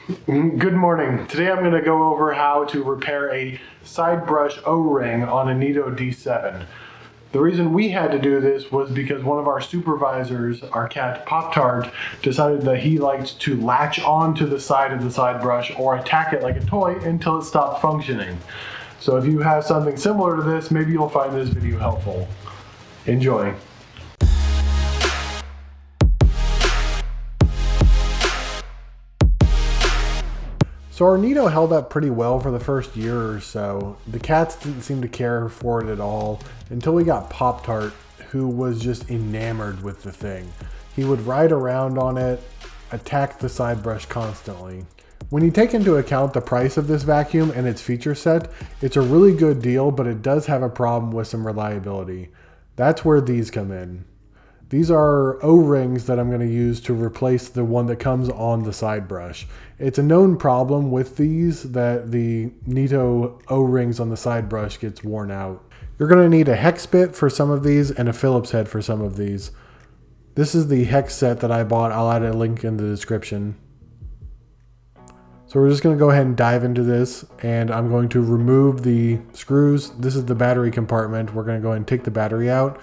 Good morning. Today I'm going to go over how to repair a side brush O-ring on a Neato D7. The reason we had to do this was because one of our supervisors, our cat Pop-Tart, decided that he liked to latch onto the side of the side brush or attack it like a toy until it stopped functioning. So if you have something similar to this, maybe you'll find this video helpful. Enjoy. So our Neato held up pretty well for the first year or so. The cats didn't seem to care for it at all until we got Pop-Tart, who was just enamored with the thing. He would ride around on it, attack the side brush constantly. When you take into account the price of this vacuum and its feature set, it's a really good deal, but it does have a problem with some reliability. That's where these come in. These are O-rings that I'm going to use to replace the one that comes on the side brush. It's a known problem with these that the Neato O-rings on the side brush gets worn out. You're going to need a hex bit for some of these and a Phillips head for some of these. This is the hex set that I bought. I'll add a link in the description. So we're just going to go ahead and dive into this, and I'm going to remove the screws. This is the battery compartment. We're going to go ahead and take the battery out.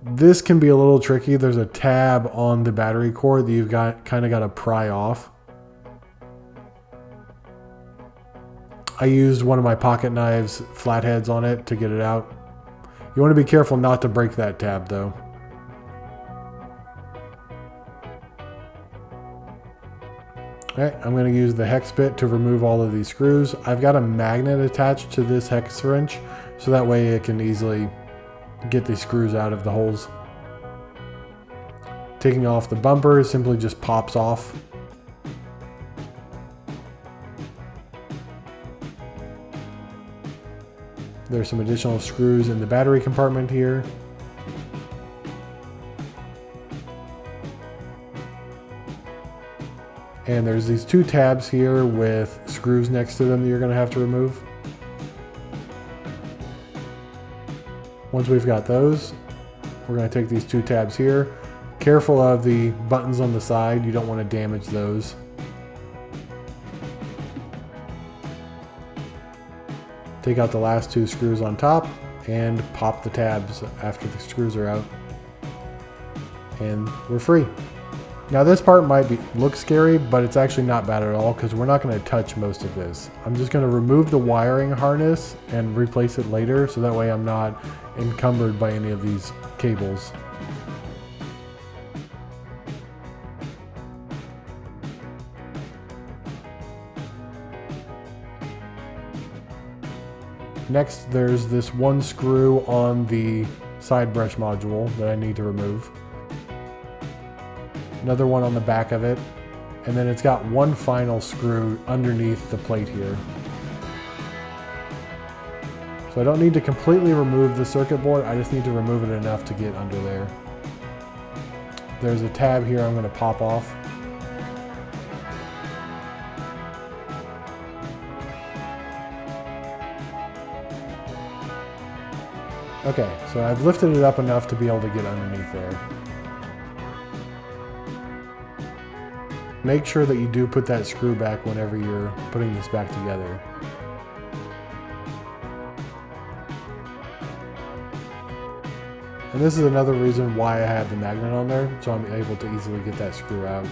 This can be a little tricky. There's a tab on the battery cord that you've kind of got to pry off. I used one of my pocket knives flatheads on it to get it out. You want to be careful not to break that tab though. Alright, I'm going to use the hex bit to remove all of these screws. I've got a magnet attached to this hex wrench so that way it can easily get the screws out of the holes. Taking off the bumper simply just pops off. There's some additional screws in the battery compartment here. And there's these two tabs here with screws next to them that you're going to have to remove. Once we've got those, we're going to take these two tabs here. Careful of the buttons on the side, you don't want to damage those. Take out the last two screws on top and pop the tabs after the screws are out. And we're free. Now this part might look scary, but it's actually not bad at all because we're not going to touch most of this. I'm just going to remove the wiring harness and replace it later so that way I'm not encumbered by any of these cables. Next, there's this one screw on the side brush module that I need to remove. Another one on the back of it, and then it's got one final screw underneath the plate here. So I don't need to completely remove the circuit board, I just need to remove it enough to get under there. There's a tab here I'm going to pop off. Okay, so I've lifted it up enough to be able to get underneath there. Make sure that you do put that screw back whenever you're putting this back together. And this is another reason why I have the magnet on there, so I'm able to easily get that screw out.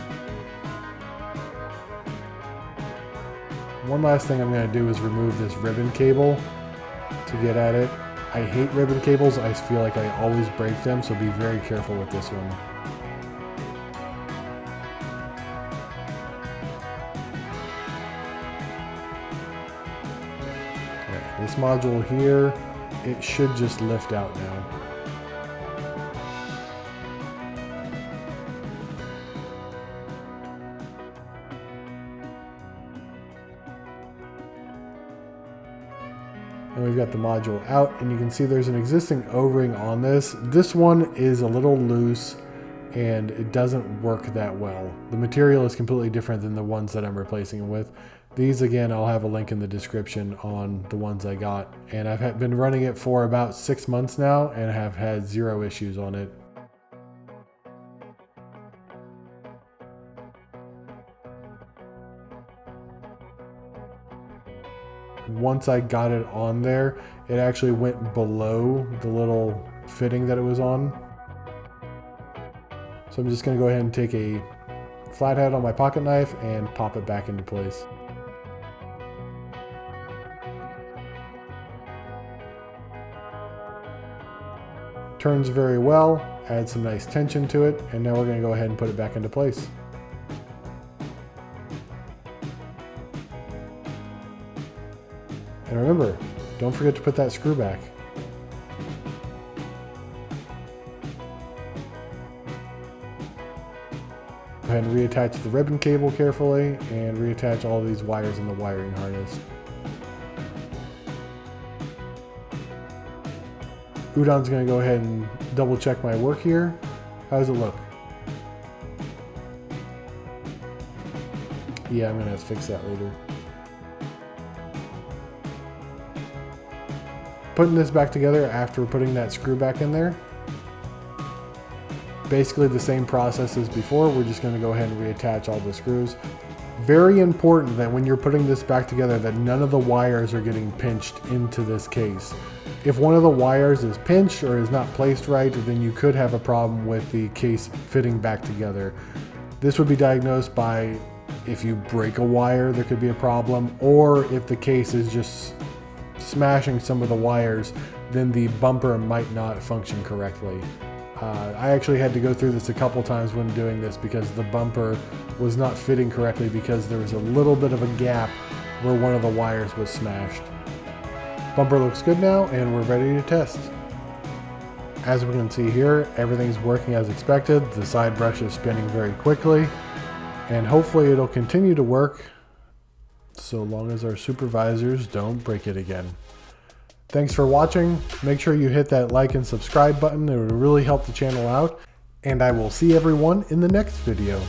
One last thing I'm going to do is remove this ribbon cable to get at it. I hate ribbon cables, I feel like I always break them, so be very careful with this one. This module here, it should just lift out now. And we've got the module out, and you can see there's an existing O-ring on this. This one is a little loose and it doesn't work that well. The material is completely different than the ones that I'm replacing it with. These, again, I'll have a link in the description on the ones I got. And I've been running it for about 6 months now and have had 0 issues on it. once I got it on there, it actually went below the little fitting that it was on. So I'm just going to go ahead and take a flathead on my pocket knife and pop it back into place. Turns very well, adds some nice tension to it, and now we're going to go ahead and put it back into place. And remember, don't forget to put that screw back. Go ahead and reattach the ribbon cable carefully and reattach all these wires in the wiring harness. Udon's going to go ahead and double check my work here. How does it look? Yeah, I'm going to have to fix that later. Putting this back together after putting that screw back in there. Basically the same process as before. We're just going to go ahead and reattach all the screws. Very important that when you're putting this back together that none of the wires are getting pinched into this case. If one of the wires is pinched or is not placed right, then you could have a problem with the case fitting back together. This would be diagnosed by if you break a wire, there could be a problem, or if the case is just smashing some of the wires, then the bumper might not function correctly. I actually had to go through this a couple times when doing this because the bumper was not fitting correctly because there was a little bit of a gap where one of the wires was smashed. Bumper looks good now and we're ready to test. As we can see here, everything's working as expected. The side brush is spinning very quickly and hopefully it'll continue to work so long as our supervisors don't break it again. Thanks for watching. Make sure you hit that like and subscribe button. It would really help the channel out. And I will see everyone in the next video.